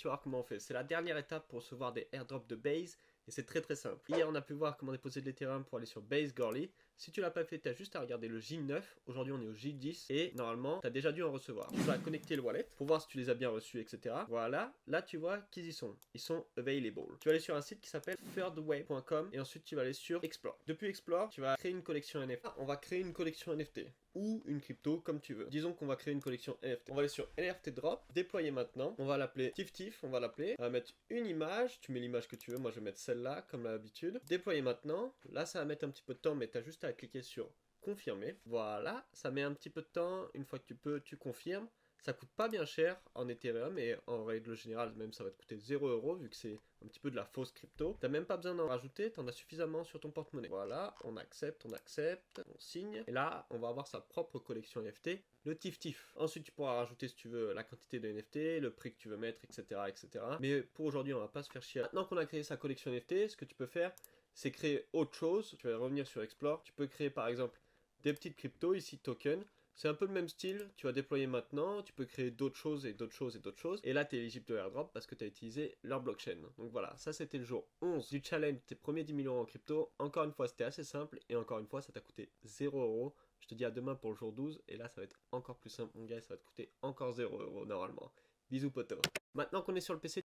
tu vas voir comment on fait. C'est la dernière étape pour recevoir des airdrops de Base et c'est très simple. Hier, on a pu voir comment déposer de l'Ethereum pour aller sur Base Goerli. Si tu l'as pas fait, tu as juste à regarder le J9. Aujourd'hui, on est au J10 et normalement, tu as déjà dû en recevoir. Tu vas connecter le wallet pour voir si tu les as bien reçus, etc. Voilà, là, tu vois qu'ils y sont. Ils sont available. Tu vas aller sur un site qui s'appelle thirdway.com et ensuite, tu vas aller sur Explore. Depuis Explore, tu vas créer une collection NFT. On va créer une collection NFT ou une crypto comme tu veux. Disons qu'on va créer une collection NFT. On va aller sur NFT Drop, déployer maintenant. On va l'appeler TIFTIF, on va l'appeler. On va mettre une image, tu mets l'image que tu veux, moi je vais mettre celle-là comme d'habitude. Déployer maintenant. Là ça va mettre un petit peu de temps mais tu as juste à cliquer sur confirmer. Voilà, ça met un petit peu de temps. Une fois que tu peux, tu confirmes. Ça coûte pas bien cher en Ethereum et en règle générale même ça va te coûter 0 € vu que c'est un petit peu de la fausse crypto. T'as même pas besoin d'en rajouter, t'en as suffisamment sur ton porte-monnaie. Voilà, on accepte, on signe. Et là, on va avoir sa propre collection NFT, le TIFTIF. Ensuite, tu pourras rajouter si tu veux la quantité de NFT, le prix que tu veux mettre, etc. Mais pour aujourd'hui, on va pas se faire chier. Maintenant qu'on a créé sa collection NFT, ce que tu peux faire, c'est créer autre chose. Tu vas revenir sur Explore. Tu peux créer par exemple des petites cryptos, ici token. C'est un peu le même style, tu vas déployer maintenant, tu peux créer d'autres choses et d'autres choses et d'autres choses. Et là, tu es éligible au airdrop parce que tu as utilisé leur blockchain. Donc voilà, ça c'était le jour 11 du challenge, tes premiers 10 millions en crypto. Encore une fois, c'était assez simple et encore une fois, ça t'a coûté 0 €. Je te dis à demain pour le jour 12 et là, ça va être encore plus simple, mon gars, ça va te coûter encore 0 € normalement. Bisous, poteau. Maintenant qu'on est sur le PC,